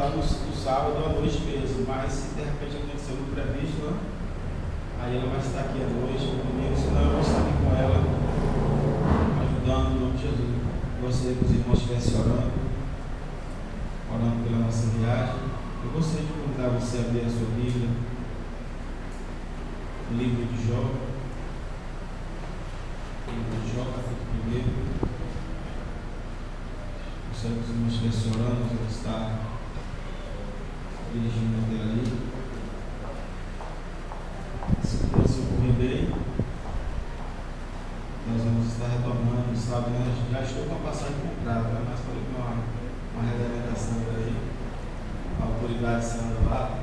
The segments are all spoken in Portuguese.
voltar no sábado à noite mesmo, mas se de repente acontecer o previsto, né? Aí ela vai estar aqui à noite, no domingo, senão eu vou estar aqui com ela, ajudando, em nome de Jesus. Gostaria que os irmãos estivessem orando pela nossa viagem. Eu gostaria de convidar você a abrir a sua Bíblia, o livro de Jó. O livro de Jó, capítulo 1. Gostaria que os irmãos estivessem orando, eu vou estar dirigindo até ali. Se tudo se ocorrer bem, nós vamos estar retomando, sabe? Já estou com a passagem comprada, mas falei com uma regulamentação aí, a autoridade sendo lá.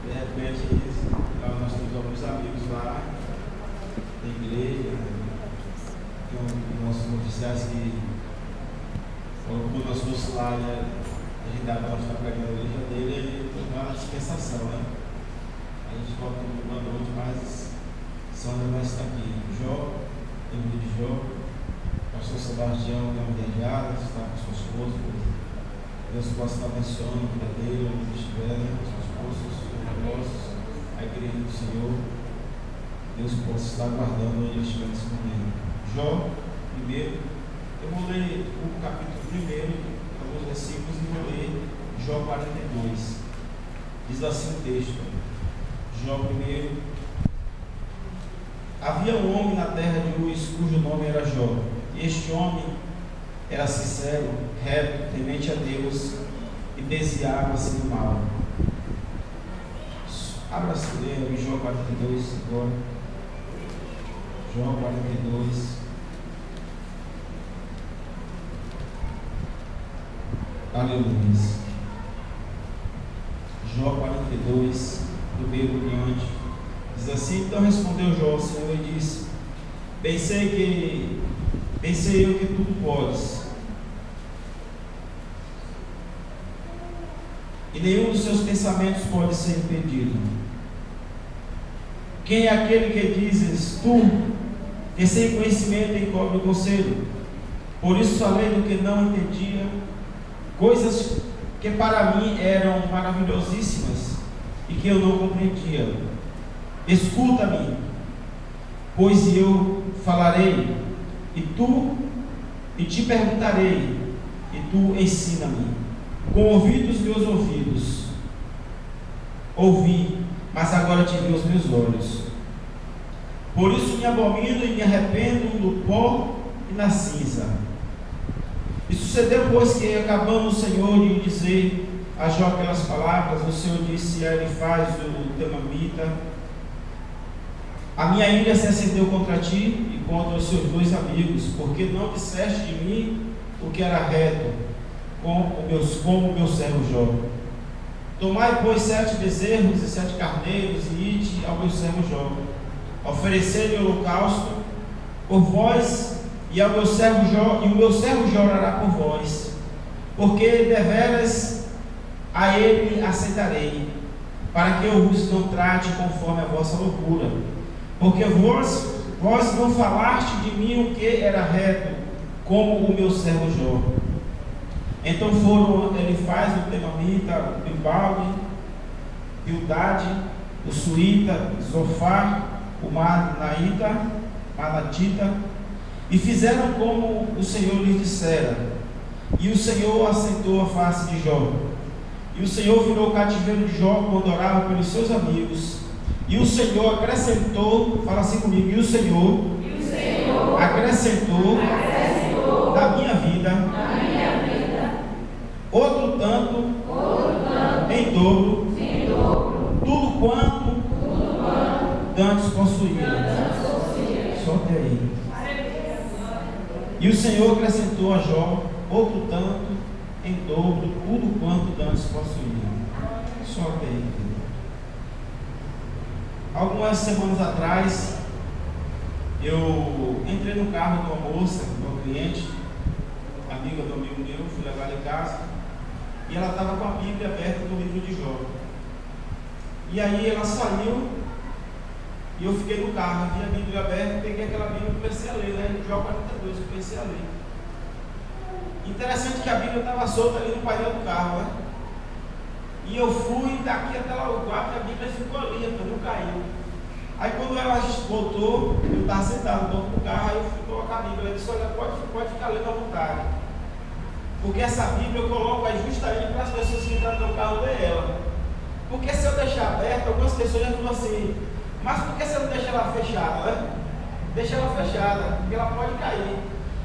De repente, nós temos alguns amigos lá da igreja, tem nossos oficiais que quando nós fosse lá, a gente dava para estar pregando a igreja dele, ele tomou uma dispensação, né? A gente volta no boa noite, mas Sandra vai estar aqui. Jó, livro de Jó, pastor Sebastião, da Mulher está com sua esposa. Deus possa estar abençoando a vida dele, onde estiver, sua esposa, seus negócios, a igreja do Senhor. Deus possa estar guardando onde ele estiver nesse momento. Jó, primeiro, eu vou ler o capítulo 1, alguns versículos, e vou ler Jó 42. Diz assim o texto. Jó 1. Havia um homem na terra de Uz, cujo nome era Jó. E este homem era sincero, reto, temente a Deus e desviava-se do mal. Abra-se em Jó 42 agora. Jó 42. Aleluia. Jó 42, do meio por diante. Diz assim: então respondeu Jó ao Senhor e disse: bem sei eu que tudo podes, e nenhum dos seus pensamentos pode ser impedido. Quem é aquele que dizes tu, que sem conhecimento encobre o conselho? Por isso falei do que não entendia, coisas que para mim eram maravilhosíssimas e que eu não compreendia. Escuta-me, pois eu falarei, e te perguntarei, e tu ensina-me. Com ouvidos meus ouvidos ouvi, mas agora te vi os meus olhos. Por isso me abomino e me arrependo no pó e na cinza. E sucedeu, pois, que acabando o Senhor de dizer a Jó aquelas palavras, o Senhor disse a Elifaz, o Temamita: a minha ira se acendeu contra ti e contra os seus dois amigos, porque não disseste de mim o que era reto, como o meu servo Jó. Tomai, pois, 7 bezerros e 7 carneiros, e ide ao meu servo Jó. Oferecei-lhe holocausto por vós, e ao meu servo Jó, e o meu servo Jó orará por vós, porque deveras a ele aceitarei, para que eu vos não trate conforme a vossa loucura, porque vós não falaste de mim o que era reto, como o meu servo Jó. Então foram Elifaz, o Temamita, o Bilbalde, Bildade, o Suíta, Zofar, o Manatita, e fizeram como o Senhor lhes dissera. E o Senhor assentou a face de Jó. E o Senhor virou o cativeiro de Jó quando orava pelos seus amigos. E o Senhor acrescentou, fala assim comigo, e o Senhor acrescentou da minha vida outro tanto em dobro, tudo quanto dantes possuía. Só até aí. E o Senhor acrescentou a Jó outro tanto em dobro, tudo quanto dantes possuía. Só até aí. Algumas semanas atrás, eu entrei no carro de uma moça, de uma cliente, amiga do amigo meu, fui levar ela em casa, e ela estava com a Bíblia aberta no livro de Jó. E aí ela saiu, e eu fiquei no carro, vi a Bíblia aberta, peguei aquela Bíblia e comecei a ler, né? Jó 42, eu comecei a ler. Interessante que a Bíblia estava solta ali no painel do carro, né? E eu fui daqui até lá o quarto e a Bíblia ficou ali, então não caiu. Aí quando ela voltou, eu estava sentado no banco do carro, aí eu fui colocar a Bíblia. Ela disse, olha, pode ficar lendo à vontade. Porque essa Bíblia eu coloco aí justamente para as pessoas que entram no meu carro ler ela. Porque se eu deixar aberta, algumas pessoas já falam assim, mas por que você não deixa ela fechada, né? Deixa ela fechada, porque ela pode cair.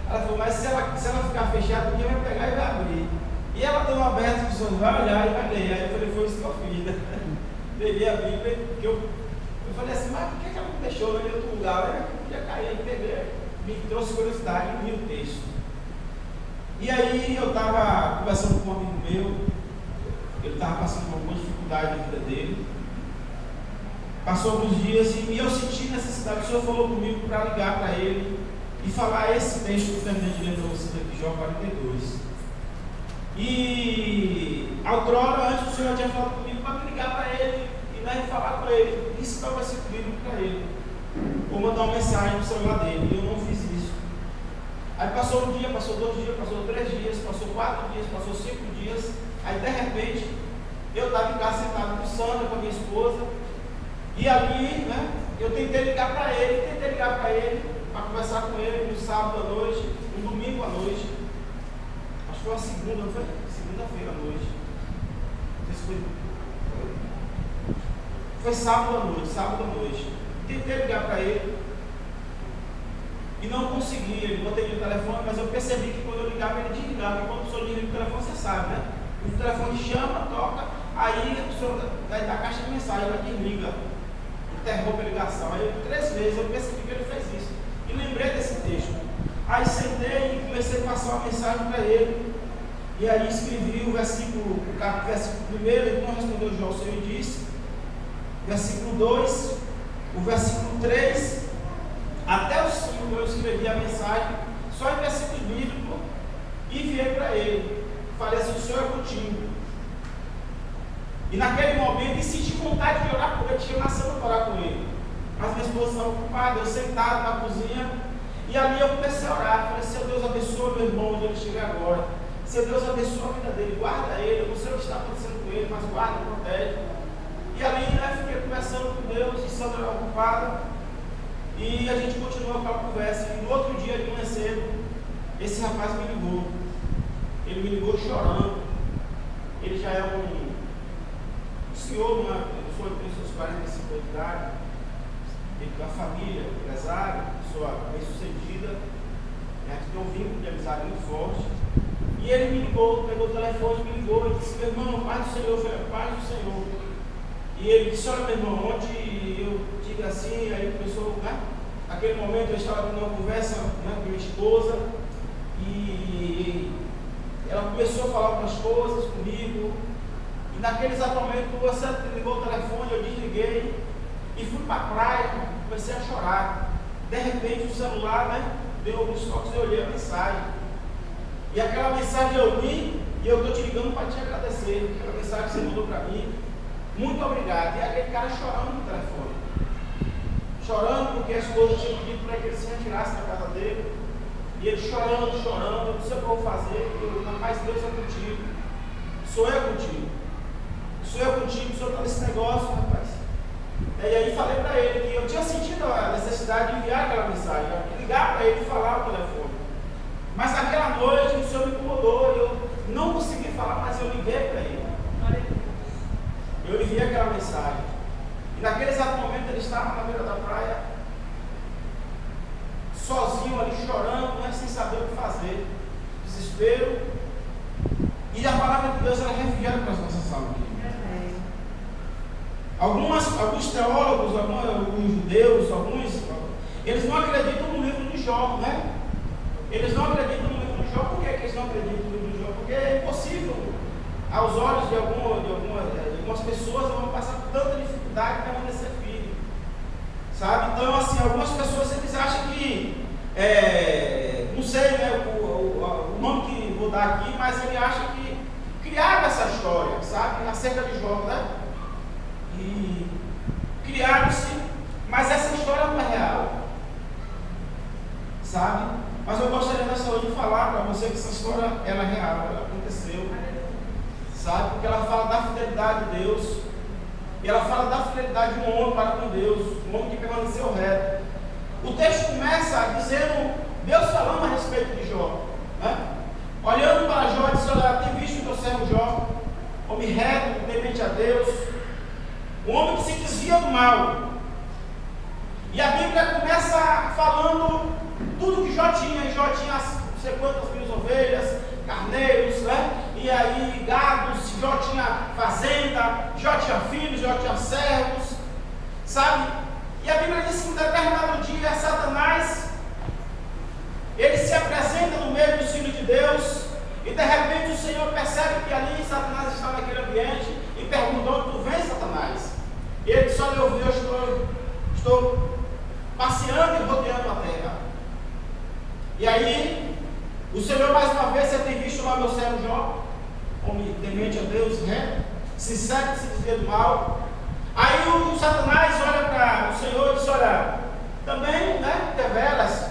Ela falou, mas se ela ficar fechada, ninguém vai pegar e vai abrir. E ela deu uma aberta, as pessoas vão olhar e vai ler. Aí eu falei, foi isso que eu fiz, né? Peguei a Bíblia, porque eu falei assim, mas por que ela não deixou em outro lugar? Eu podia cair, aí peguei, me trouxe curiosidade e li o texto. E aí eu estava conversando com um amigo meu, ele estava passando por algumas dificuldades na vida dele. Passou alguns dias e eu senti necessidade, o Senhor falou comigo para ligar para ele e falar esse texto que eu terminei de ler para vocês aqui, Jó 42. E outrora, antes o Senhor tinha falado comigo para me ligar para ele e nós falar com ele, ensinar o versículo bíblico para ele, ou mandar uma mensagem no celular dele, e eu não fiz isso. Aí passou um dia, passou 2 dias, passou 3 dias, passou 4 dias, passou 5 dias, aí de repente eu estava em casa sentado com Sandra, com a minha esposa, e ali, né, eu tentei ligar para ele, para conversar com ele no sábado à noite, no domingo à noite. Acho que foi uma segunda, não foi? Segunda-feira à noite. Não sei se foi sábado à noite. Tentei ligar para ele e não consegui. Ele botei no telefone, mas eu percebi que quando eu ligava, ele desligava. E quando o senhor liga no telefone, você sabe, né? O telefone chama, toca, aí o senhor vai dar caixa de mensagem, ela desliga, interrompe a ligação. Aí 3 vezes eu percebi que ele fez isso. E lembrei desse texto. Aí sentei e comecei a passar uma mensagem para ele. E aí escrevi o versículo 1, ele não respondeu Jó, o Senhor disse. Versículo 2, o versículo 3, até o 5 eu escrevi a mensagem, só em versículo bíblico, e enviei para ele. Falei assim, o Senhor é contigo. E naquele momento, senti vontade de orar por ele, tinha nascido para orar com ele. Mas minha esposa estava ocupada, eu sentado na cozinha, e ali eu comecei a orar. Falei, Senhor Deus, abençoa meu irmão onde ele chega agora. Senhor Deus, abençoa a vida dele, guarda ele. Eu não sei o que está acontecendo com ele, mas guarda, protege. E ali, né, fiquei conversando com Deus, e Sandra era ocupada, e a gente continuou aquela conversa. E no outro dia, de manhã cedo, esse rapaz me ligou. Ele me ligou chorando. Ele já é um senhor, eu sou de seus 45 anos de idade, ele tem uma família, empresário, pessoa bem sucedida, né, que tem um vínculo de amizade muito forte. E ele me ligou, pegou o telefone, me ligou e disse, meu irmão, paz do Senhor. Eu falei, paz do Senhor. E ele disse, olha meu irmão, ontem eu tive assim, aí começou, né? Naquele momento eu estava tendo uma conversa, né, com minha esposa, e ela começou a falar algumas coisas comigo, e naquele exato momento você ligou o telefone, eu desliguei, e fui para a praia, comecei a chorar. De repente o celular, né, deu alguns toques e eu olhei a mensagem. E aquela mensagem eu li, e eu estou te ligando para te agradecer, aquela mensagem que você mandou para mim. Muito obrigado. E aquele cara chorando no telefone. Chorando porque a esposa tinha pedido para que ele se retirasse da casa dele. E ele chorando, eu não sei o que eu vou fazer. Rapaz, Deus é contigo. Sou eu contigo. Sou eu contigo, o senhor está nesse negócio, rapaz. E aí falei para ele que eu tinha sentido a necessidade de enviar aquela mensagem, ligar para ele e falar no telefone. Mas naquela noite o senhor me incomodou, eu não consegui falar, mas eu liguei para ele. Eu enviei aquela mensagem. E naquele exato momento ele estava na beira da praia, sozinho ali, chorando, né, sem saber o que fazer. Desespero. E a palavra de Deus era refrigerante para as nossas almas. Alguns teólogos, alguns judeus, eles não acreditam no livro de Jó, né? Eles não acreditam no livro de Jó. Por que eles não acreditam no livro de Jó? Porque é impossível. Aos olhos de algumas pessoas vão passar por tanta dificuldade para permanecer firme, sabe? Então, assim, algumas pessoas eles acham que, não sei, né, o nome que vou dar aqui, mas ele acha que criaram essa história, sabe? Acerca de Jó, né? E criaram-se, mas essa história não é real, sabe? Mas eu gostaria nessa noite de falar para você sei que essa história ela é real, ela aconteceu, sabe? Porque ela fala da fidelidade de Deus, e ela fala da fidelidade de um homem para com Deus, um homem que permaneceu reto. O texto começa dizendo, Deus falando a respeito de Jó, né? Olhando para Jó, disse: olha, tem visto o teu servo Jó, homem reto, temente a Deus, um homem que se desvia do mal. E a Bíblia começa falando tudo que Jó tinha. E Jó tinha não sei quantas mil ovelhas, carneiros, né? E aí gados. Jó tinha fazenda, Jó tinha filhos, Jó tinha servos, sabe? E a Bíblia diz que em determinado dia Satanás, ele se apresenta no meio dos filhos de Deus, e de repente o Senhor percebe que ali Satanás está naquele ambiente e perguntou: tu vens, Satanás? E ele disse: olha, eu estou passeando e rodeando a terra. E aí o Senhor mais uma vez: você tem visto lá meu servo Jó, homem temente a Deus, reto, sincero, que se desvia do mal. Aí o Satanás olha para o Senhor e diz: olha, também, né, deveras,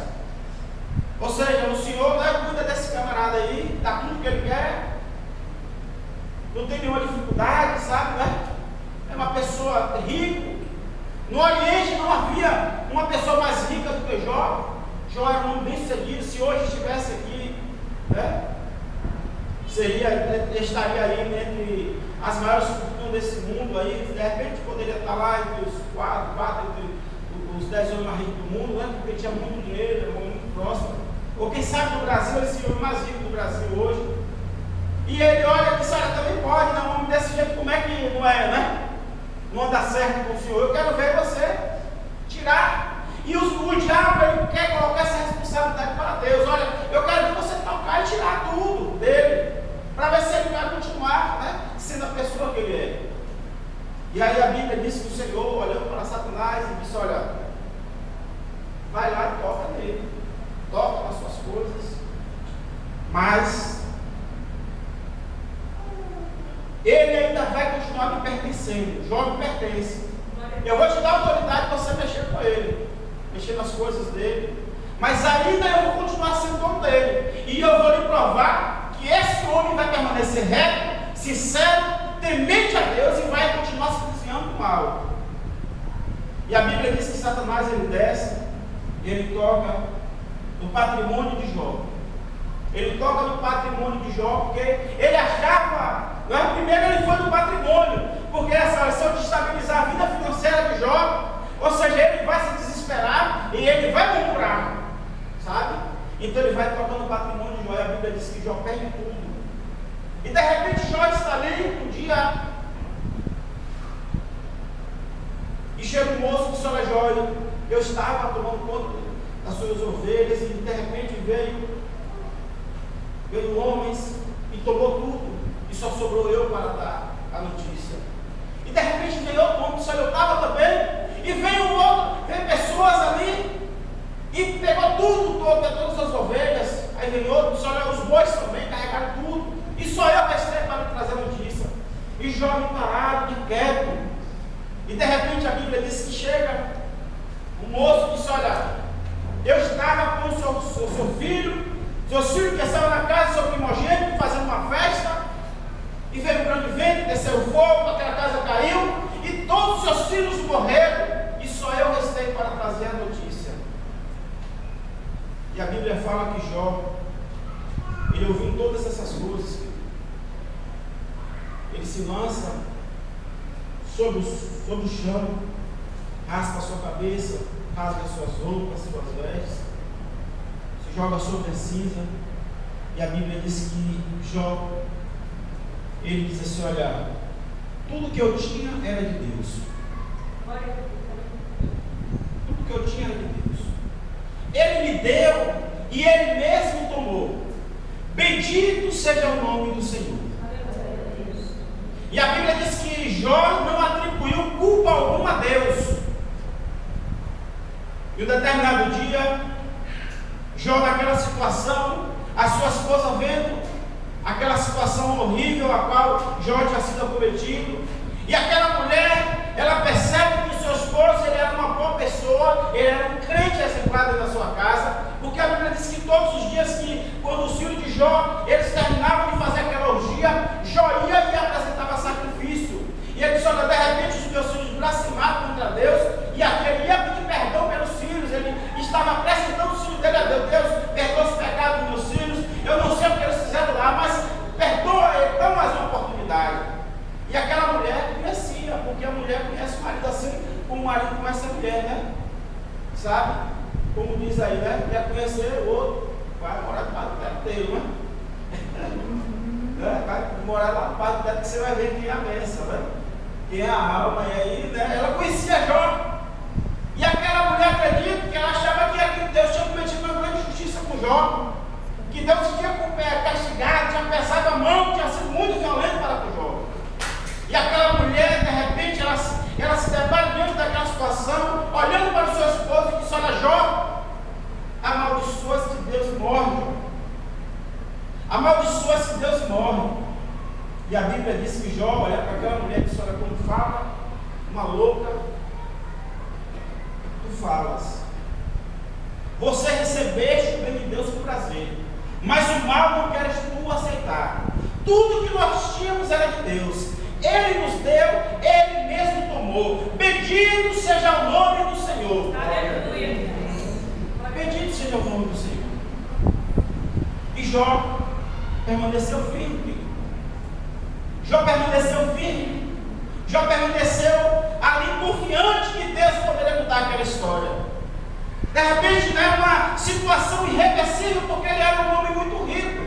ou seja, o Senhor, né, cuida desse camarada aí, dá tudo que ele quer, não tem nenhuma dificuldade, sabe, né? É uma pessoa rica. No Oriente não havia uma pessoa mais rica do que Jó. Jó era um homem bem sucedido. Se hoje estivesse aqui, né, estaria aí entre as maiores fortunas desse mundo aí. De repente poderia estar lá entre os quatro entre os 10 homens mais ricos do mundo, né? Porque tinha muito dinheiro, era muito próximo. Ou quem sabe no Brasil, ele seria o mais rico do Brasil hoje. E ele olha e diz: olha, também pode, né? Um homem desse jeito, como é que não é, né? Não anda certo com o Senhor. Eu quero ver você tirar. E o diabo, ele quer colocar essa responsabilidade para Deus. Olha, eu quero ver você tocar e tirar tudo dele, para ver se ele vai continuar, né, sendo a pessoa que ele é. E aí a Bíblia diz que o Senhor olhou para Satanás e disse: olha, vai lá e toca nele, toca nas suas coisas, mas ele ainda vai continuar me pertencendo. Jó me pertence. Eu vou te dar autoridade para você mexer com ele, mexer nas coisas dele, mas ainda eu vou continuar sendo dono dele. E eu vou lhe provar que esse homem vai permanecer reto, sincero, temente a Deus, e vai continuar se desviando do mal. E a Bíblia diz que Satanás, ele desce, ele toca no patrimônio de Jó. Ele toca no patrimônio de Jó, porque ele achava, né? Primeiro ele foi no patrimônio, porque se eu destabilizar a vida financeira de Jó, ou seja, ele vai se desesperar e ele vai murmurar, sabe? Então ele vai tocando no patrimônio de Jó, e a Bíblia diz que Jó perde tudo. E de repente Jó está ali um dia, e chega um moço e diz: olha, Jó, eu estava tomando conta das suas ovelhas, e de repente veio homens e tomou tudo, e só sobrou eu para dar a notícia. E de repente veio outro homem, só eu estava também, e veio pessoas ali e pegou tudo, todas as ovelhas. Aí veio outro, só olha, os bois também carregaram tudo, e só eu restei para trazer a notícia. E Jó parado, quieto. E de repente a Bíblia diz que chega um moço e disse: olha, eu estava com o seu filho que estava na casa do seu primogênito, fazendo uma festa, e veio um grande vento, desceu o fogo, aquela casa caiu, e todos os seus filhos morreram, e só eu restei para trazer a notícia. E a Bíblia fala que Jó, ele ouviu todas essas coisas, ele se lança sobre o chão, raspa a sua cabeça, rasga as suas roupas, suas vestes, joga sobre a cinza. E a Bíblia diz que Jó, ele diz assim: olha, tudo que eu tinha era de Deus. Tudo que eu tinha era de Deus. Ele me deu e ele mesmo tomou. Bendito seja o nome do Senhor. E a Bíblia diz que Jó não atribuiu culpa alguma a Deus. E um determinado dia, Jó, naquela situação, a sua esposa vendo aquela situação horrível a qual Jó tinha sido acometido, e aquela mulher, ela percebe que o seu esposo, ele era uma boa pessoa, ele era um crente exemplar da sua casa, porque a Bíblia diz que todos os dias que, quando os filhos de Jó, eles terminavam de fazer aquela orgia, Jó ia e apresentava sacrifício. E ele disse: olha, de repente os meus filhos blasfemaram contra Deus, e aquele ia pedir perdão pelos filhos, ele estava apresentando os filhos dele a Deus: Deus, perdoa os pecados dos meus filhos, eu não sei o que eles fizeram lá, mas perdoa ele, dá mais uma oportunidade. E aquela mulher conhecia, porque a mulher conhece o marido assim, como o marido conhece a mulher, né? Sabe? Como diz aí, né? Quer conhecer o outro, vai morar para o teto dele, né? Vai morar lá para o teto que você vai ver quem é a bênção, né? Quem é a alma, e aí, né? Ela conhecia Jó. E aquela mulher, acredita que ela achava que Deus tinha cometido uma grande justiça com Jó, que Deus tinha castigado, tinha pesado a mão, tinha sido muito violento para com Jó. E aquela mulher, de repente, ela se depara diante daquela situação, olhando para o seu esposo e disse: olha, Jó, amaldiçoa-se que Deus morre. Amaldiçoa-se que Deus morre. E a Bíblia diz que Jó olha para aquela mulher e disse: olha, quando fala uma louca, tu falas. Você recebeste o bem de Deus com prazer, mas o mal não queres tu aceitar. Tudo que nós tínhamos era de Deus, Ele nos deu, Ele mesmo tomou. Bendito seja o nome do Senhor. Aleluia. Bendito seja o nome do Senhor. E Jó permaneceu firme. Jó permaneceu firme. Jó permaneceu ali confiante que Deus poderia mudar aquela história. De repente, não é uma situação irreversível, porque ele era um homem muito rico.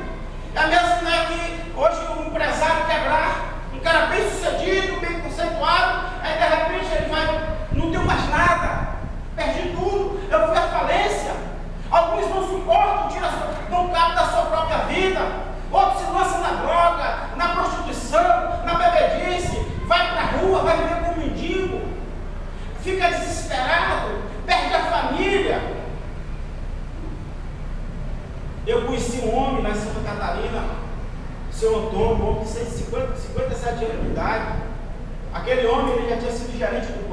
É mesmo, né, que hoje um empresário quebrar, um cara bem sucedido, bem conceituado, aí de repente ele vai, não tem mais nada, perdi tudo, eu fui à falência. Alguns não suportam, dão cabo da sua própria vida, outros se lançam na droga, na prostituição, na bebedice, vai para a rua, vai viver como mendigo, fica desesperado, perde a família. Eu conheci um homem lá em Santa Catarina, seu Antônio, um homem de 57 anos de idade. Aquele homem, ele já tinha sido gerente do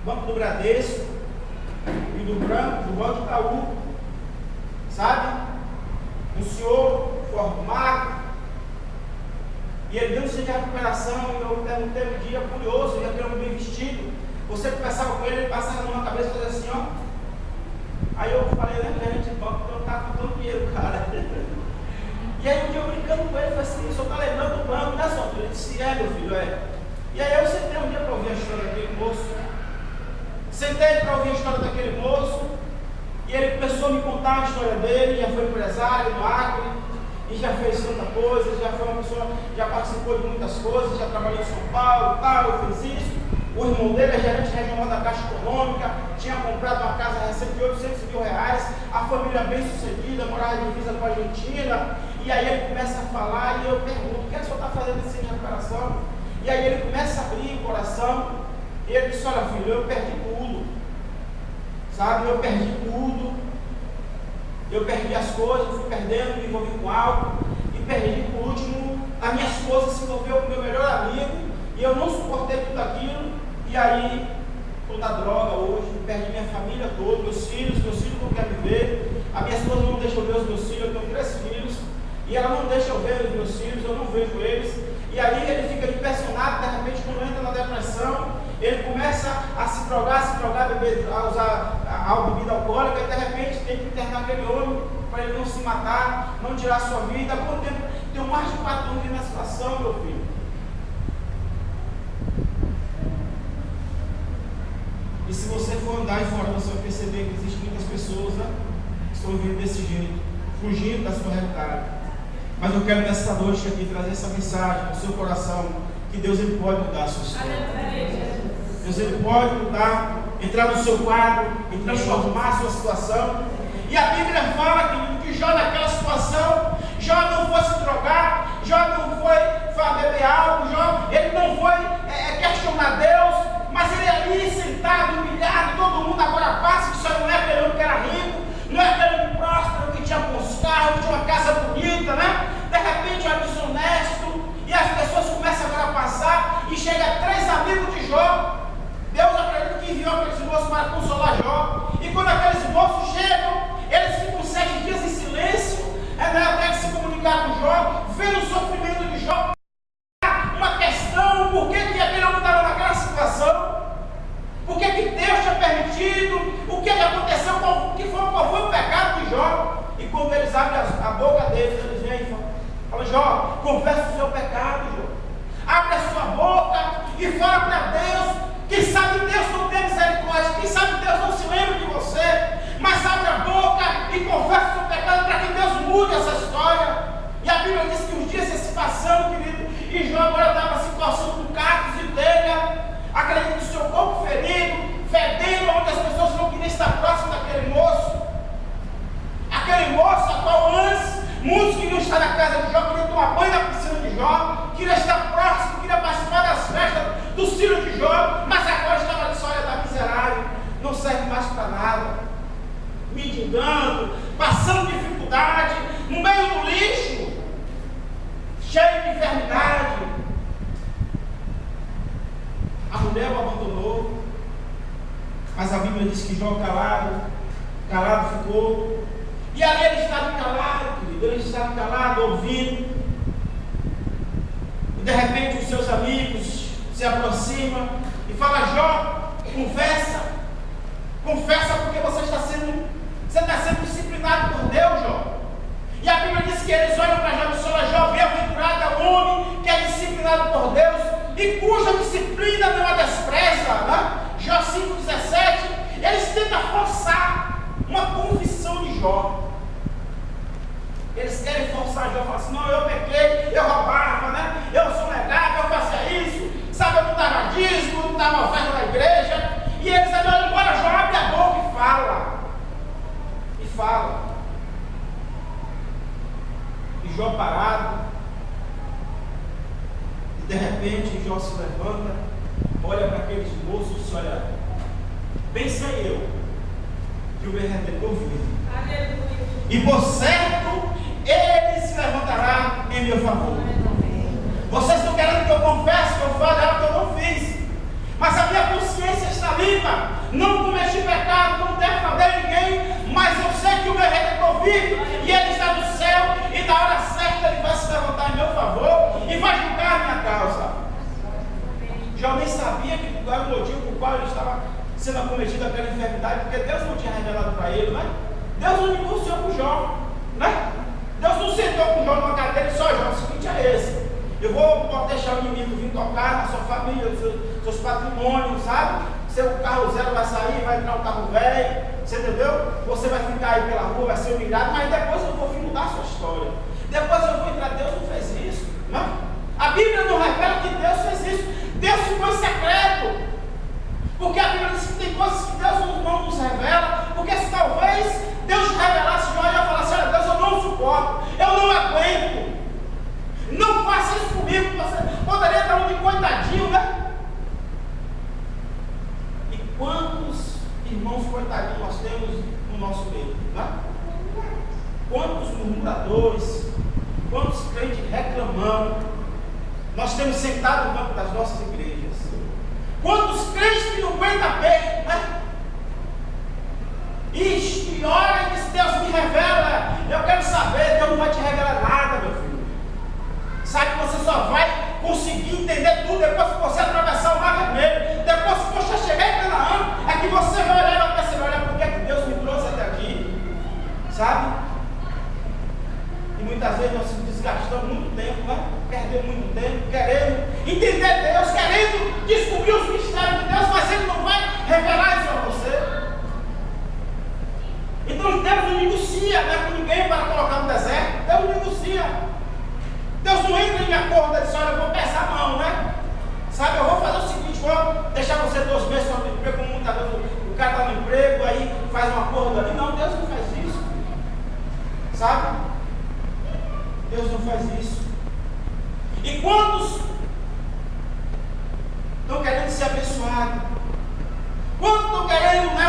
Banco do Bradesco e do Banco Itaú, sabe? Um senhor formado. E ele deu um dia de recuperação, e eu perguntei um dia, curioso, e aquele homem bem vestido. Você conversava com ele passava a mão na cabeça e fazia assim, ó. Aí eu falei, né, gerente de banco, então tá com todo dinheiro, cara. E aí um dia eu brincando com ele, falei assim: o senhor está lembrando do banco, né, senhor? Ele disse: é, meu filho, é. E aí eu sentei um dia para ouvir a história daquele moço. Sentei para ouvir a história daquele moço, e ele começou a me contar a história dele. Já foi empresário no Acre, e já fez tanta coisa, já foi uma pessoa, já participou de muitas coisas, já trabalhou em São Paulo, tal, fez isso. O irmão dele é gerente regional da Caixa Econômica, tinha comprado uma casa recente de 800 mil reais, a família bem sucedida, morava em divisa com a Argentina. E aí ele começa a falar, e eu pergunto: o que é que o senhor está fazendo assim de recuperação? E aí ele começa a abrir o coração, e ele disse: olha, filho, eu perdi tudo, sabe? Eu perdi tudo, eu perdi as coisas, fui perdendo, me envolvi com álcool, e perdi por último, a minha esposa se envolveu com o meu melhor amigo, e eu não suportei tudo aquilo. E aí, estou na droga hoje, perdi minha família toda, meus filhos não querem me ver, a minha esposa não deixa eu ver os meus filhos, eu tenho 3 filhos, e ela não deixa eu ver os meus filhos, eu não vejo eles. E aí ele fica impressionado, de repente, quando entra na depressão, ele começa a se drogar, beber, a usar a bebida alcoólica, e de repente tem que internar aquele homem para ele não se matar, não tirar a sua vida. Há quanto tempo? Tem mais de 4 anos na situação, meu filho. E se você for andar aí fora, você vai perceber que existem muitas pessoas, né, que estão vivendo desse jeito, fugindo da sua realidade. Mas eu quero nessa noite aqui trazer essa mensagem no seu coração, que Deus ele pode mudar a sua história. Deus ele pode mudar, entrar no seu quadro e transformar a sua situação. E a Bíblia fala que Jó naquela situação, Jó não foi se drogar, Jó não foi beber álcool, Jó ele não foi questionar Deus. Mas ele ali sentado, humilhado, todo mundo agora passa, que só não é aquele homem que era rico, não é aquele homem próspero que tinha bons carros, que tinha uma casa bonita, né? De repente é desonesto, e as pessoas começam agora a passar, e chega 3 amigos de Jó. Deus acredita que enviou aqueles moços para consolar Jó, e quando aqueles moços chegam, eles ficam 7 dias em silêncio, confessa o seu pecado, Jó. Abre a sua boca e fala para Deus. Quem sabe Deus não tem misericórdia, quem sabe Deus não se lembra de você, mas abre a boca e confessa o seu pecado para que Deus mude essa história. E a Bíblia diz que os dias iam se passando, querido, e Jó agora estava se coçando com cacos e telha, acredito no seu corpo ferido, fedendo, onde as pessoas não queriam estar próximas daquele moço. Aquele moço, a qual antes muitos queriam estar na casa de Jó, queriam tomar banho na piscina de Jó, queria estar próximo, queria participar das festas do filho de Jó, mas agora estava ali só, olha, está miserável, não serve mais para nada, mendigando, passando dificuldade, no meio do lixo, cheio de enfermidade. A mulher o abandonou, mas a Bíblia diz que Jó calado ficou. E ali ele estava calado, querido, ele estava calado, ouvindo. E de repente os seus amigos se aproximam e falam: Jó, confessa porque você está sendo disciplinado por Deus, Jó. E a Bíblia diz que eles olham para Jó e falam: Jó, bem-aventurado é o homem que é disciplinado por Deus e cuja disciplina não a despreza, né? Jó 5,17, eles tentam forçar uma confissão de Jó. Eles querem forçar Jó, falam assim: não, eu pequei, eu roubava, né? Eu sou negado, eu fazia isso, sabe, eu não dava dízimo, não dava oferta na igreja. E eles olham, agora Jó abre a boca e fala. E Jó parado, e de repente Jó se levanta, olha para aqueles moços e diz: olha, pensei eu que o meu Redentor vive, e por certo ele se levantará em meu favor. Vocês estão querendo que eu confesse, que eu fale algo que eu não fiz, mas a minha consciência está limpa, não cometi pecado, não defraudei ninguém, mas eu sei que o meu Redentor vive e ele está no céu, e na hora certa ele vai se levantar em meu favor e vai julgar a minha causa. Jó nem sabia que qual era o motivo por qual ele estava sendo acometido daquela enfermidade, porque Deus não tinha revelado para ele, né? Deus não negociou com Jó, né? Deus não sentou com Jó numa cadeira e só: Jó, o seguinte é esse, eu vou deixar o inimigo vir tocar na sua família, nos seus patrimônios, sabe? Seu carro zero vai sair, vai entrar um carro velho, você entendeu? Você vai ficar aí pela rua, vai ser humilhado, mas depois eu vou vir mudar a sua história. Depois eu vou entrar. Deus não fez isso, não? A Bíblia não revela que Deus fez isso. Deus ficou em secreto, porque a Bíblia diz que tem coisas que Deus não nos revela, porque se talvez Deus revelasse, Jó ia falar assim: olha, Deus, eu não suporto, eu não aguento, não faça isso comigo. Você poderia estar um de coitadinho, né? E quantos irmãos coitadinhos nós temos no nosso meio, né? Quantos murmuradores, quantos crentes reclamando nós temos sentado no banco das nossas igrejas. Quantos crentes que não aguentam bem, né? E ora e diz: Deus me revela. Eu quero saber. Deus não vai te revelar nada, meu filho. Sabe que você só vai conseguir entender tudo depois que você atravessar o Mar Vermelho. Depois que você chegar em Canaã, é que você vai olhar e vai perceber: olha, por que Deus me trouxe até aqui, sabe? E muitas vezes nós nos desgastamos muito tempo, né? Perdemos muito tempo querendo entender Deus, querendo descobrir os mistérios de Deus, mas Ele não vai revelar isso a você. Então Deus não negocia, né, com ninguém para colocar no deserto. Deus não negocia. Deus não entra em acordo e diz: olha, eu vou pesar a mão, né? Sabe, eu vou fazer o seguinte, vou deixar você 2 meses só no emprego, como muitas vezes o cara está no emprego, aí faz um acordo ali. Não, Deus não faz isso. Sabe? Deus não faz isso. E quantos estão querendo ser abençoados? Quantos estão querendo, né,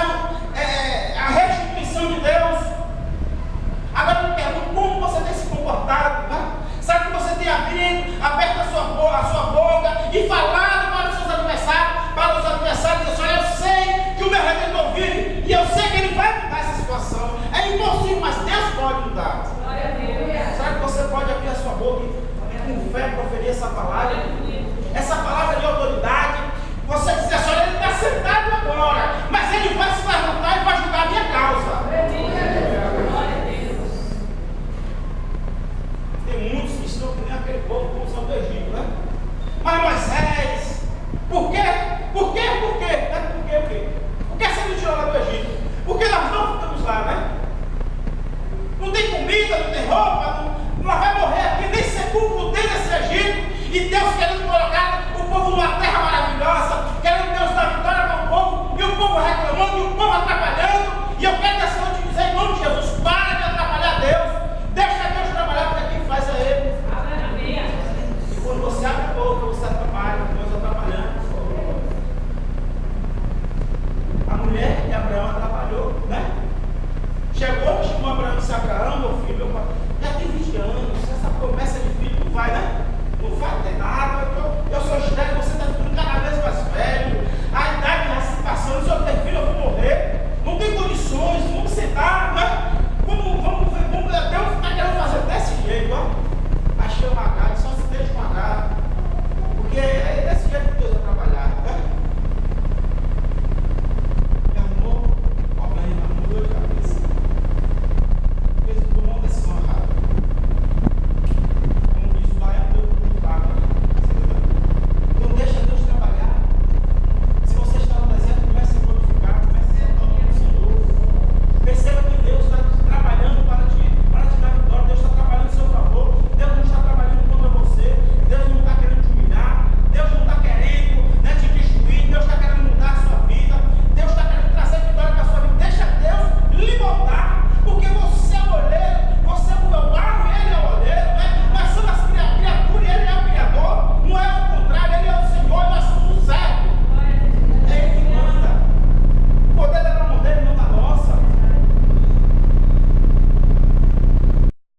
a restituição de Deus? Agora eu me pergunto: como você tem se comportado, né? Sabe que você tem aberto a sua boca e falado para os seus adversários, dizendo: olha, eu sei que o meu Redentor vive e eu sei que Ele vai mudar essa situação. É impossível, mas Deus pode mudar. Sabe que você pode abrir a sua boca e com fé proferir essa palavra,